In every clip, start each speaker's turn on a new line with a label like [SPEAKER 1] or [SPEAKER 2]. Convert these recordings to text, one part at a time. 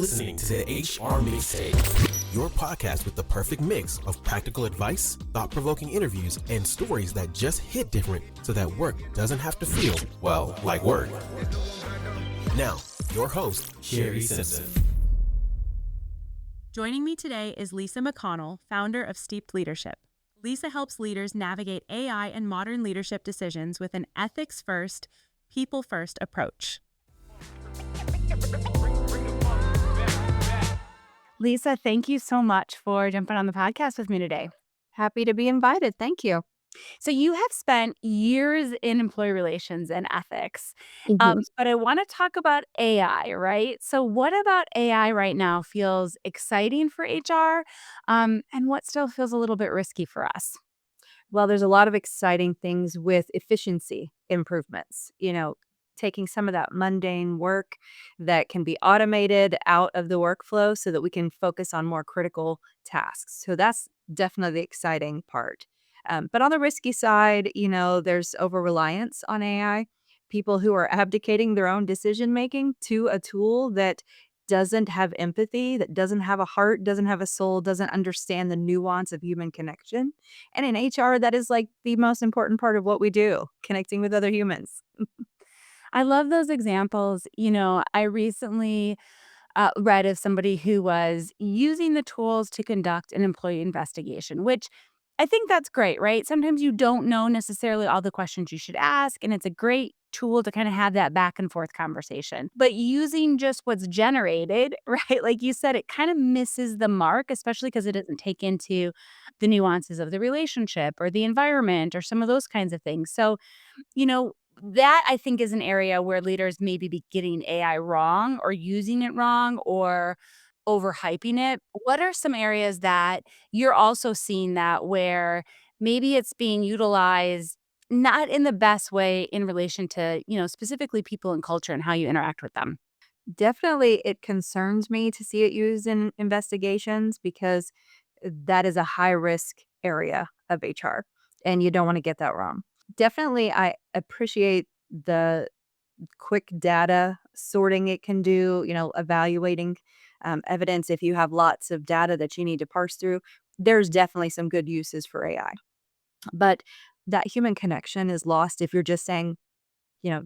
[SPEAKER 1] listening to the HR Mixtape, your podcast with the perfect mix of practical advice, thought-provoking interviews, and stories that just hit different so that work doesn't have to feel, well, like work. Now, your host, Sherry Simpson.
[SPEAKER 2] Joining me today is Lisa McConnell, founder of Steeped Leadership. Lisa helps leaders navigate AI and modern leadership decisions with an ethics-first, people-first approach. Lisa, thank you so much for jumping on the podcast with me today.
[SPEAKER 3] Happy to be invited. Thank you.
[SPEAKER 2] So you have spent years in employee relations and ethics,
[SPEAKER 3] Mhm.
[SPEAKER 2] but I want to talk about AI, right? So what about AI right now feels exciting for HR, and what still feels a little bit risky for us?
[SPEAKER 3] Well, there's a lot of exciting things with efficiency improvements, taking some of that mundane work that can be automated out of the workflow so that we can focus on more critical tasks. So that's definitely the exciting part. But on the risky side, there's over-reliance on AI, people who are abdicating their own decision making to a tool that doesn't have empathy, that doesn't have a heart, doesn't have a soul, doesn't understand the nuance of human connection. And in HR, that is like the most important part of what we do, connecting with other humans.
[SPEAKER 2] I love those examples. I recently read of somebody who was using the tools to conduct an employee investigation, which I think that's great, right? Sometimes you don't know necessarily all the questions you should ask, and it's a great tool to kind of have that back and forth conversation. But using just what's generated, right? Like you said, it kind of misses the mark, especially because it doesn't take into the nuances of the relationship or the environment or some of those kinds of things. So, that I think is an area where leaders maybe be getting AI wrong or using it wrong or overhyping it. What are some areas that you're also seeing that where maybe it's being utilized not in the best way in relation to, specifically people and culture and how you interact with them?
[SPEAKER 3] Definitely, it concerns me to see it used in investigations because that is a high risk area of HR and you don't want to get that wrong. Definitely, I appreciate the quick data sorting it can do, evaluating evidence if you have lots of data that you need to parse through. There's definitely some good uses for AI. But that human connection is lost if you're just saying,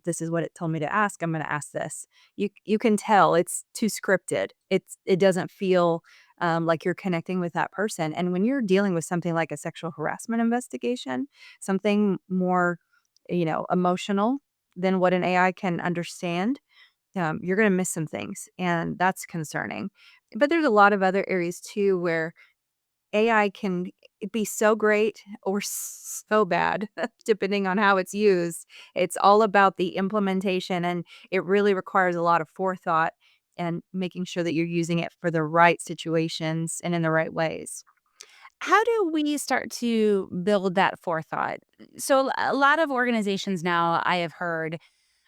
[SPEAKER 3] this is what it told me to ask. I'm going to ask this. You can tell it's too scripted. It doesn't feel like you're connecting with that person. And when you're dealing with something like a sexual harassment investigation, something more, emotional than what an AI can understand, you're going to miss some things, and that's concerning. But there's a lot of other areas too where AI can be so great or so bad, depending on how it's used. It's all about the implementation, and it really requires a lot of forethought and making sure that you're using it for the right situations and in the right ways.
[SPEAKER 2] How do we start to build that forethought? So, a lot of organizations now I have heard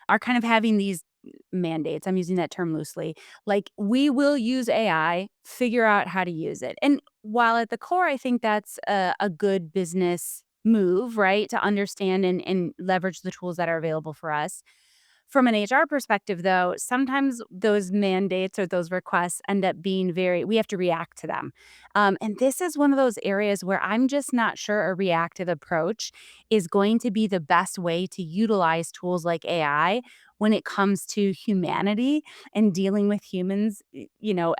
[SPEAKER 2] are kind of having these mandates. I'm using that term loosely. Like, we will use AI, figure out how to use it. And while at the core, I think that's a good business move, right? To understand and leverage the tools that are available for us. From an HR perspective, though, sometimes those mandates or those requests end up being we have to react to them. And this is one of those areas where I'm just not sure a reactive approach is going to be the best way to utilize tools like AI when it comes to humanity and dealing with humans,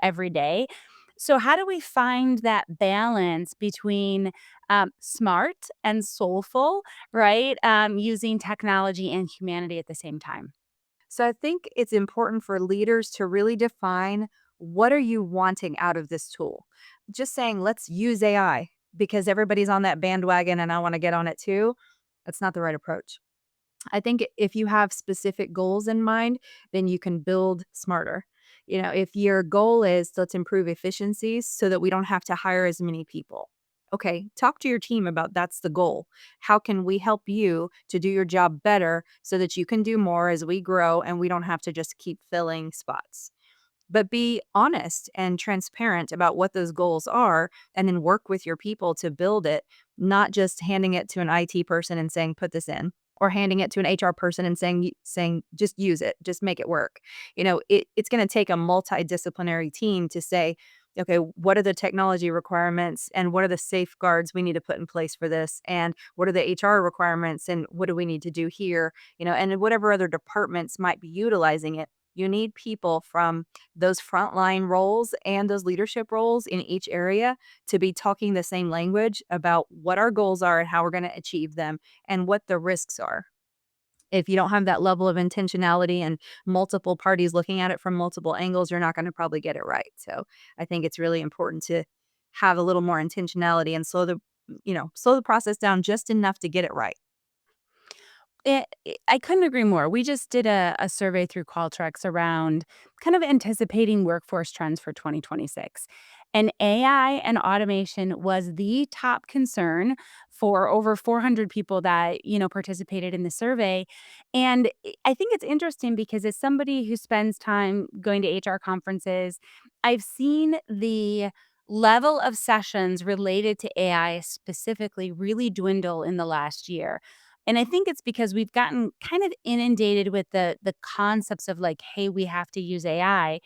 [SPEAKER 2] every day. So, how do we find that balance between smart and soulful, right? Using technology and humanity at the same time?
[SPEAKER 3] So I think it's important for leaders to really define, what are you wanting out of this tool? Just saying, let's use AI because everybody's on that bandwagon and I want to get on it too. That's not the right approach. I think if you have specific goals in mind, then you can build smarter. If your goal is, let's improve efficiencies so that we don't have to hire as many people. Okay, talk to your team about, that's the goal. How can we help you to do your job better so that you can do more as we grow and we don't have to just keep filling spots? But be honest and transparent about what those goals are and then work with your people to build it, not just handing it to an IT person and saying, put this in. or handing it to an HR person and saying just use it, just make it work. It's going to take a multidisciplinary team to say, okay, what are the technology requirements and what are the safeguards we need to put in place for this? And what are the HR requirements and what do we need to do here? And whatever other departments might be utilizing it. You need people from those frontline roles and those leadership roles in each area to be talking the same language about what our goals are and how we're going to achieve them and what the risks are. If you don't have that level of intentionality and multiple parties looking at it from multiple angles, you're not going to probably get it right. So I think it's really important to have a little more intentionality and slow the process down just enough to get it right.
[SPEAKER 2] I couldn't agree more. We just did a survey through Qualtrics around kind of anticipating workforce trends for 2026. And AI and automation was the top concern for over 400 people that, participated in the survey. And I think it's interesting because as somebody who spends time going to HR conferences, I've seen the level of sessions related to AI specifically really dwindle in the last year. And I think it's because we've gotten kind of inundated with the concepts of like, hey, we have to use AI,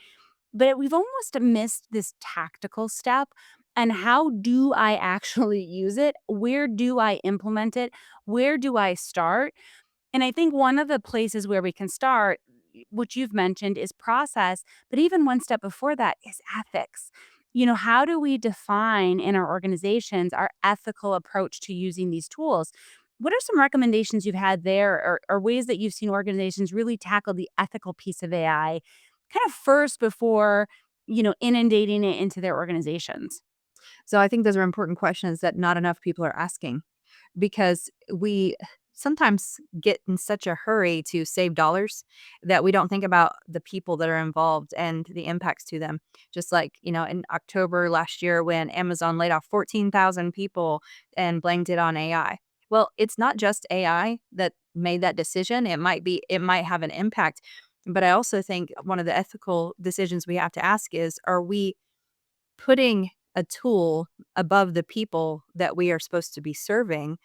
[SPEAKER 2] but we've almost missed this tactical step. And how do I actually use it? Where do I implement it? Where do I start? And I think one of the places where we can start, which you've mentioned, is process. But even one step before that is ethics. How do we define in our organizations our ethical approach to using these tools? What are some recommendations you've had there or ways that you've seen organizations really tackle the ethical piece of AI kind of first before, inundating it into their organizations?
[SPEAKER 3] So I think those are important questions that not enough people are asking because we sometimes get in such a hurry to save dollars that we don't think about the people that are involved and the impacts to them. Just like, in October last year when Amazon laid off 14,000 people and blamed it on AI. Well, it's not just AI that made that decision. It might have an impact. But I also think one of the ethical decisions we have to ask is, are we putting a tool above the people that we are supposed to be serving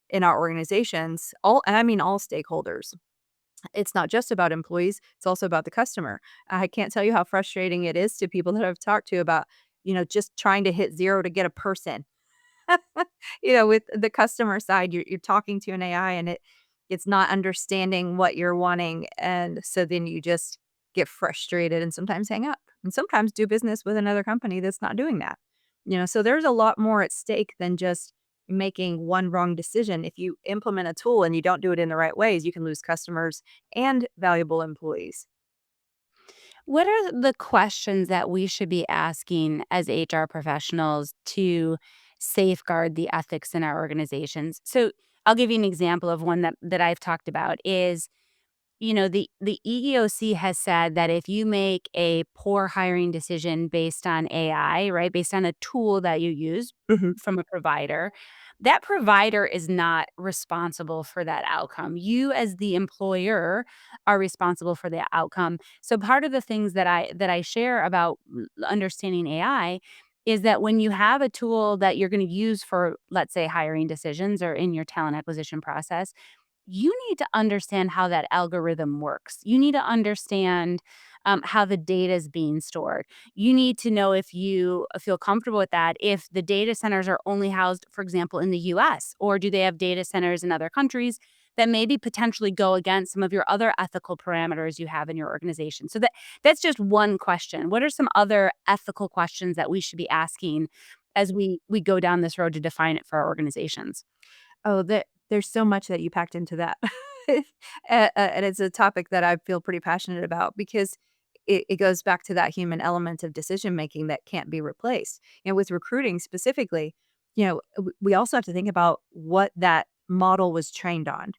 [SPEAKER 3] in our organizations, all stakeholders. It's not just about employees, it's also about the customer. I can't tell you how frustrating it is to people that I've talked to about, just trying to hit zero to get a person. With the customer side, you're talking to an AI and it's not understanding what you're wanting. And so then you just get frustrated and sometimes hang up and sometimes do business with another company that's not doing that. So there's a lot more at stake than just making one wrong decision. If you implement a tool and you don't do it in the right ways, you can lose customers and valuable employees.
[SPEAKER 2] What are the questions that we should be asking as HR professionals to safeguard the ethics in our organizations? So I'll give you an example of one that I've talked about is, the EEOC has said that if you make a poor hiring decision based on AI, right, based on a tool that you use
[SPEAKER 3] Mhm.
[SPEAKER 2] from a provider, that provider is not responsible for that outcome. You as the employer are responsible for the outcome. So part of the things that I share about understanding AI is that when you have a tool that you're going to use for, let's say, hiring decisions or in your talent acquisition process, you need to understand how that algorithm works. You need to understand how the data is being stored. You need to know if you feel comfortable with that, if the data centers are only housed, for example, in the US, or do they have data centers in other countries that maybe potentially go against some of your other ethical parameters you have in your organization. So that's just one question. What are some other ethical questions that we should be asking as we go down this road to define it for our organizations?
[SPEAKER 3] Oh, there's so much that you packed into that. And it's a topic that I feel pretty passionate about because it goes back to that human element of decision making that can't be replaced. And with recruiting specifically, we also have to think about what that model was trained on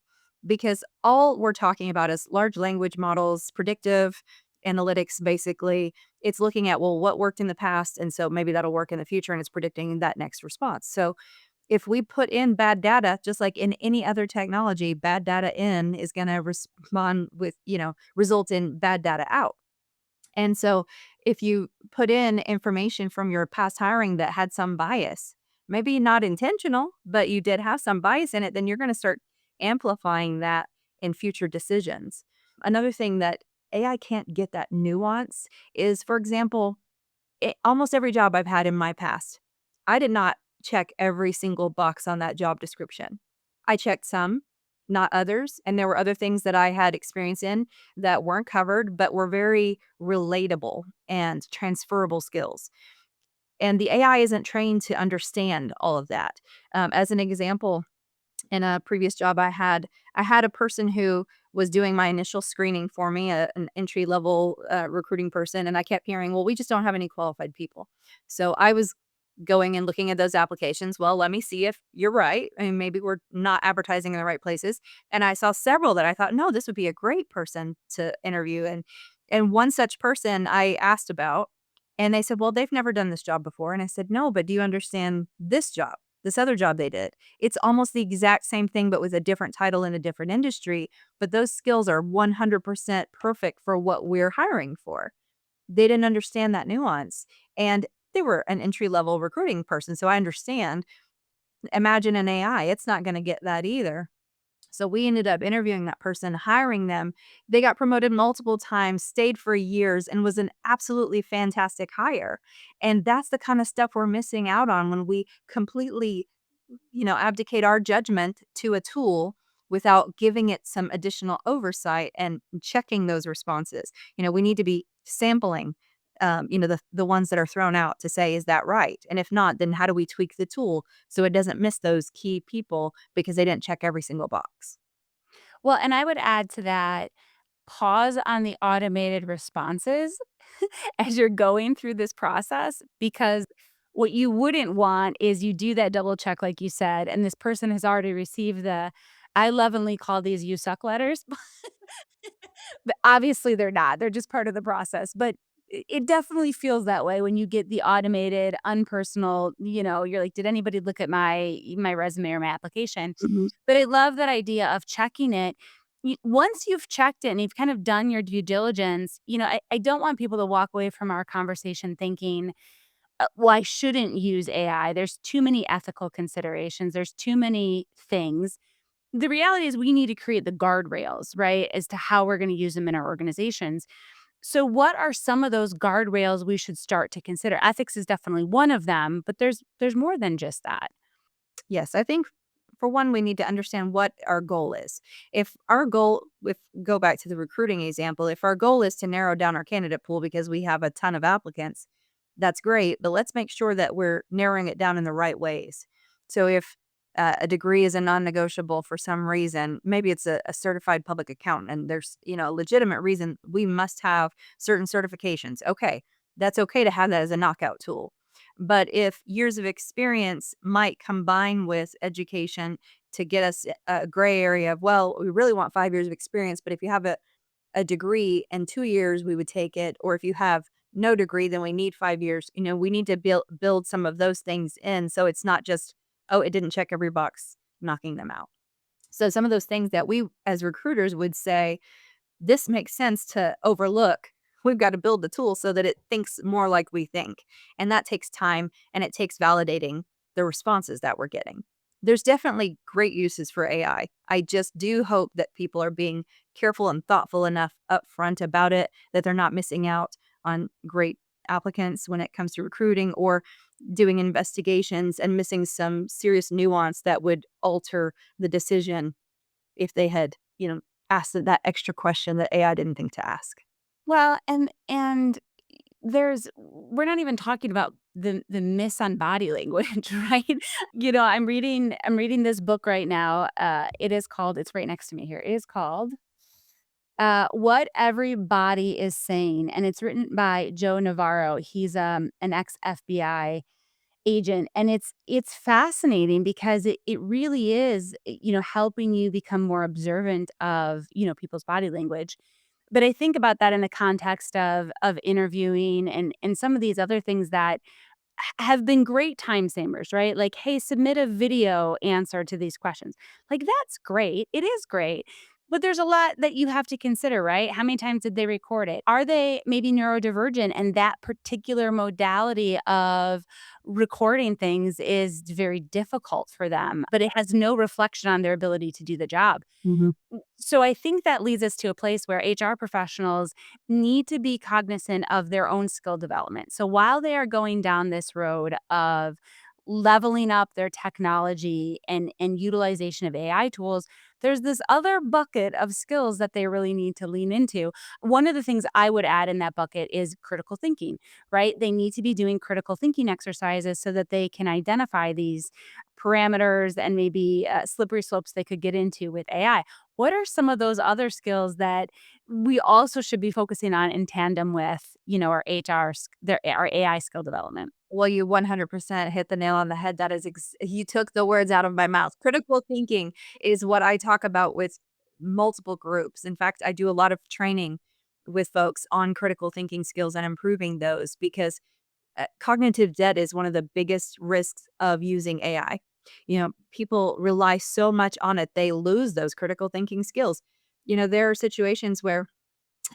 [SPEAKER 3] because all we're talking about is large language models, predictive analytics, basically. It's looking at, well, what worked in the past. And so maybe that'll work in the future and it's predicting that next response. So if we put in bad data, just like in any other technology, bad data in is going to respond with, result in bad data out. And so if you put in information from your past hiring that had some bias, maybe not intentional, but you did have some bias in it, then you're going to start amplifying that in future decisions. Another thing that AI can't get that nuance is, for example, almost every job I've had in my past, I did not check every single box on that job description. I checked some, not others, and there were other things that I had experience in that weren't covered, but were very relatable and transferable skills. And the AI isn't trained to understand all of that. As an example, in a previous job I had a person who was doing my initial screening for me, an entry level recruiting person, and I kept hearing, well, we just don't have any qualified people. So I was going and looking at those applications. Well, let me see if you're right, and maybe we're not advertising in the right places. And I saw several that I thought, no, this would be a great person to interview. And one such person I asked about, and they said, well, they've never done this job before. And I said, no, but do you understand this job, this other job they did? It's almost the exact same thing, but with a different title in a different industry. But those skills are 100% perfect for what we're hiring for. They didn't understand that nuance. And they were an entry level recruiting person. So I understand. Imagine an AI, it's not going to get that either. So we ended up interviewing that person, hiring them. They got promoted multiple times, stayed for years, and was an absolutely fantastic hire. And that's the kind of stuff we're missing out on when we completely, abdicate our judgment to a tool without giving it some additional oversight and checking those responses. We need to be sampling, the ones that are thrown out to say, is that right? And if not, then how do we tweak the tool so it doesn't miss those key people because they didn't check every single box?
[SPEAKER 2] Well, and I would add to that, pause on the automated responses as you're going through this process, because what you wouldn't want is you do that double check, like you said, and this person has already received I lovingly call these "you suck" letters. But obviously they're not. They're just part of the process. But it definitely feels that way when you get the automated, unpersonal, you're like, did anybody look at my resume or my application?
[SPEAKER 3] Mhm.
[SPEAKER 2] But I love that idea of checking it. Once you've checked it and you've kind of done your due diligence, I don't want people to walk away from our conversation thinking, well, I shouldn't use AI. There's too many ethical considerations. There's too many things. The reality is we need to create the guardrails, right, as to how we're going to use them in our organizations. So what are some of those guardrails we should start to consider? Ethics is definitely one of them, but there's more than just that.
[SPEAKER 3] Yes, I think for one, we need to understand what our goal is. If go back to the recruiting example, if our goal is to narrow down our candidate pool because we have a ton of applicants, that's great, but let's make sure that we're narrowing it down in the right ways. So if a degree is a non-negotiable for some reason, maybe it's a certified public accountant, and there's a legitimate reason we must have certain certifications. Okay, that's okay to have that as a knockout tool. But if years of experience might combine with education to get us a gray area of, well, we really want 5 years of experience, but if you have a degree in 2 years, we would take it. Or if you have no degree, then we need 5 years. We need to build some of those things in. So it's not just, oh, it didn't check every box, knocking them out. So some of those things that we as recruiters would say, this makes sense to overlook. We've got to build the tool so that it thinks more like we think. And that takes time, and it takes validating the responses that we're getting. There's definitely great uses for AI. I just do hope that people are being careful and thoughtful enough upfront about it that they're not missing out on great applicants when it comes to recruiting, or doing investigations and missing some serious nuance that would alter the decision if they had, asked that extra question that AI didn't think to ask.
[SPEAKER 2] Well, and we're not even talking about the miss on body language, right? I'm reading this book right now. It's right next to me here. It is called What Every Body Is Saying, and it's written by Joe Navarro. He's an ex FBI agent, and it's fascinating because it really is, helping you become more observant of, people's body language. But I think about that in the context of interviewing and some of these other things that have been great time savers, right? Like, hey, submit a video answer to these questions. Like, that's great. It is great. But there's a lot that you have to consider, right? How many times did they record it? Are they maybe neurodivergent and that particular modality of recording things is very difficult for them, but it has no reflection on their ability to do the job?
[SPEAKER 3] Mhm.
[SPEAKER 2] So I think that leads us to a place where HR professionals need to be cognizant of their own skill development. So while they are going down this road of leveling up their technology and utilization of AI tools, there's this other bucket of skills that they really need to lean into. One of the things I would add in that bucket is critical thinking, right? They need to be doing critical thinking exercises so that they can identify these parameters and maybe slippery slopes they could get into with AI. What are some of those other skills that we also should be focusing on in tandem with, our our AI skill development?
[SPEAKER 3] Well, you 100% hit the nail on the head. That is you took the words out of my mouth. Critical thinking is what I talk about with multiple groups. In fact, I do a lot of training with folks on critical thinking skills and improving those because cognitive debt is one of the biggest risks of using AI. People rely so much on it, they lose those critical thinking skills. There are situations where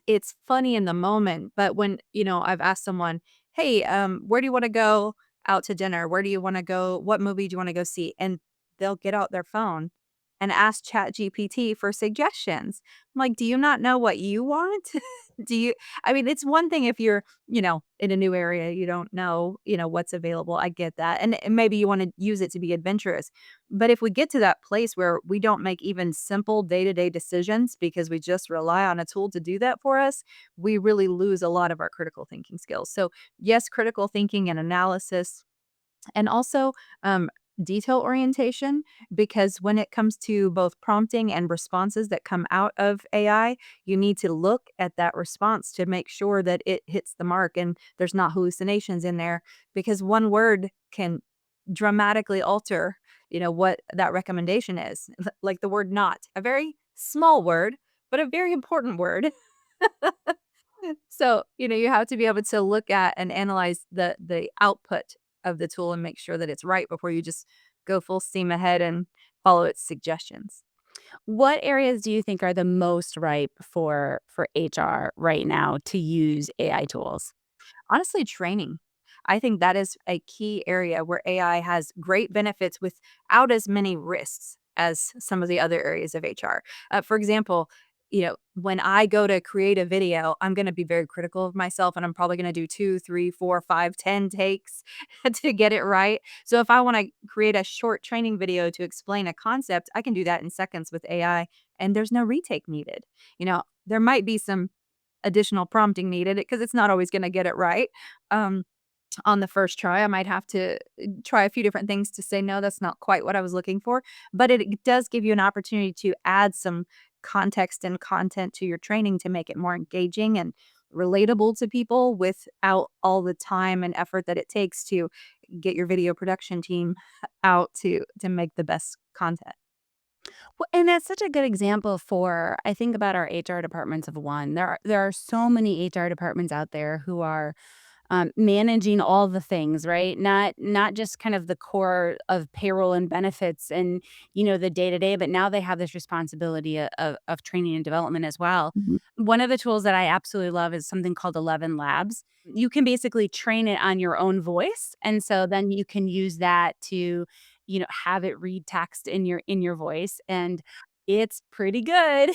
[SPEAKER 3] it's funny in the moment, but when, I've asked someone, "Hey, where do you wanna go out to dinner? Where do you wanna go? What movie do you wanna go see?" And they'll get out their phone and ask ChatGPT for suggestions. I'm like, "Do you not know what you want?" Do you I mean, it's one thing if you're, in a new area, you don't know, what's available. I get that. And maybe you wanna use it to be adventurous. But if we get to that place where we don't make even simple day-to-day decisions because we just rely on a tool to do that for us, we really lose a lot of our critical thinking skills. So, yes, critical thinking and analysis, and also detail orientation, because when it comes to both prompting and responses that come out of AI, you need to look at that response to make sure that it hits the mark and there's not hallucinations in there, because one word can dramatically alter what that recommendation is. Like the word not, a very small word but a very important word. So, you have to be able to look at and analyze the output of the tool and make sure that it's right before you just go full steam ahead and follow its suggestions.
[SPEAKER 2] What areas do you think are the most ripe for HR right now to use AI tools?
[SPEAKER 3] Honestly, training. I think that is a key area where AI has great benefits without as many risks as some of the other areas of HR. For example, when I go to create a video, I'm going to be very critical of myself and I'm probably going to do 2, 3, 4, 5, 10 takes to get it right. So if I want to create a short training video to explain a concept, I can do that in seconds with AI and there's no retake needed. There might be some additional prompting needed because it's not always gonna get it right. Um, on the first try, I might have to try a few different things to say, "No, that's not quite what I was looking for," but it does give you an opportunity to add some context and content to your training to make it more engaging and relatable to people without all the time and effort that it takes to get your video production team out to make the best content.
[SPEAKER 2] Well, and that's such a good example for I think about our HR departments of one. There are so many HR departments out there who are managing all the things, right? Not just kind of the core of payroll and benefits and the day to day, but now they have this responsibility of training and development as well.
[SPEAKER 3] Mhm.
[SPEAKER 2] One of the tools that I absolutely love is something called 11 Labs. You can basically train it on your own voice, and so then you can use that to have it read text in your voice, and it's pretty good.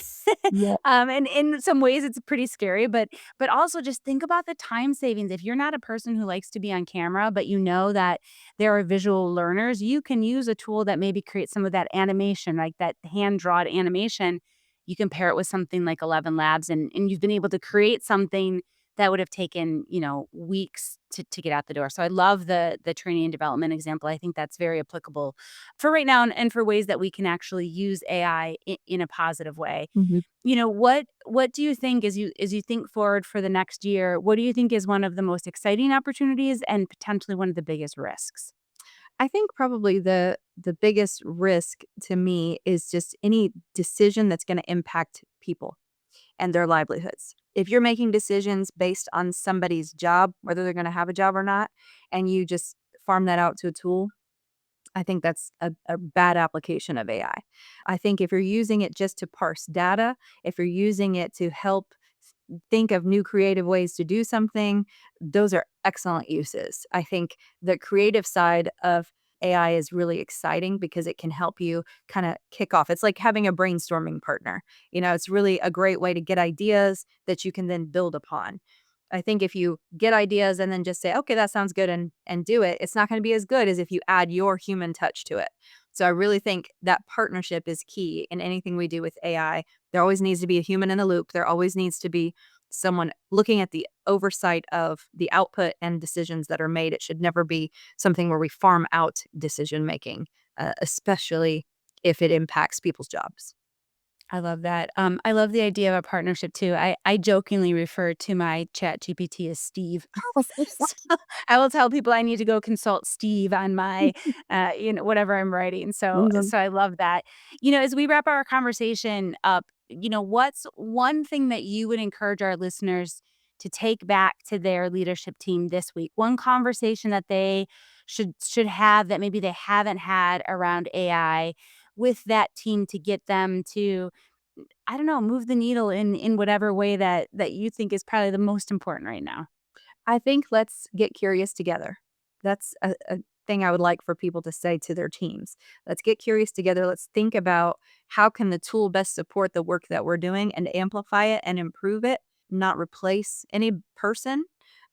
[SPEAKER 3] Yeah.
[SPEAKER 2] And in some ways, it's pretty scary, but also just think about the time savings. If you're not a person who likes to be on camera, but you know that there are visual learners, you can use a tool that maybe creates some of that animation, like that hand-drawn animation. You can pair it with something like 11 Labs, and you've been able to create something that would have taken, weeks to get out the door. So I love the training and development example. I think that's very applicable for right now and for ways that we can actually use AI in a positive way.
[SPEAKER 3] Mhm.
[SPEAKER 2] What do you think as you think forward for the next year, what do you think is one of the most exciting opportunities and potentially one of the biggest risks?
[SPEAKER 3] I think probably the biggest risk to me is just any decision that's gonna impact people and their livelihoods. If you're making decisions based on somebody's job, whether they're gonna have a job or not, and you just farm that out to a tool, I think that's a bad application of AI. I think if you're using it just to parse data, if you're using it to help think of new creative ways to do something, those are excellent uses. I think the creative side of AI is really exciting because it can help you kind of kick off. It's like having a brainstorming partner. It's really a great way to get ideas that you can then build upon. I think if you get ideas and then just say, okay, that sounds good and do it, it's not going to be as good as if you add your human touch to it. So I really think that partnership is key in anything we do with AI. There always needs to be a human in the loop. There always needs to be someone looking at the oversight of the output and decisions that are made. It should never be something where we farm out decision making, especially if it impacts people's jobs.
[SPEAKER 2] I love that. I love the idea of a partnership too. I jokingly refer to my chat GPT as Steve. So I will tell people I need to go consult Steve on my, whatever I'm writing. So,
[SPEAKER 3] Mhm.
[SPEAKER 2] so I love that. As we wrap our conversation up, what's one thing that you would encourage our listeners to take back to their leadership team this week? One conversation that they should have that maybe they haven't had around AI with that team to get them to, I don't know, move the needle in whatever way that you think is probably the most important right now.
[SPEAKER 3] I think let's get curious together. That's a thing I would like for people to say to their teams. Let's get curious together. Let's think about how can the tool best support the work that we're doing and amplify it and improve it, not replace any person,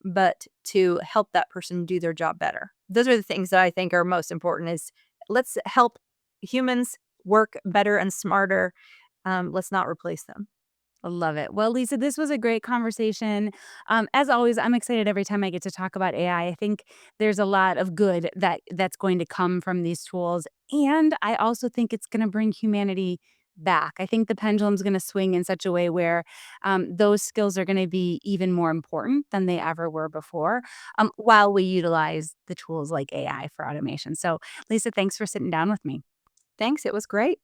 [SPEAKER 3] but to help that person do their job better. Those are the things that I think are most important is let's help humans work better and smarter. Let's not replace them.
[SPEAKER 2] I love it. Well, Lisa, this was a great conversation. As always, I'm excited every time I get to talk about AI. I think there's a lot of good that's going to come from these tools, and I also think it's going to bring humanity back. I think the pendulum's going to swing in such a way where those skills are going to be even more important than they ever were before, while we utilize the tools like AI for automation. So, Lisa, thanks for sitting down with me.
[SPEAKER 3] Thanks. It was great.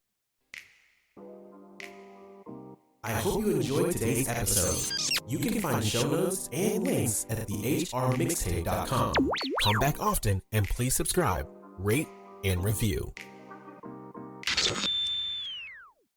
[SPEAKER 1] I hope you enjoyed today's episode. You can find show notes and links at thehrmixtape.com. Come back often and please subscribe, rate, and review.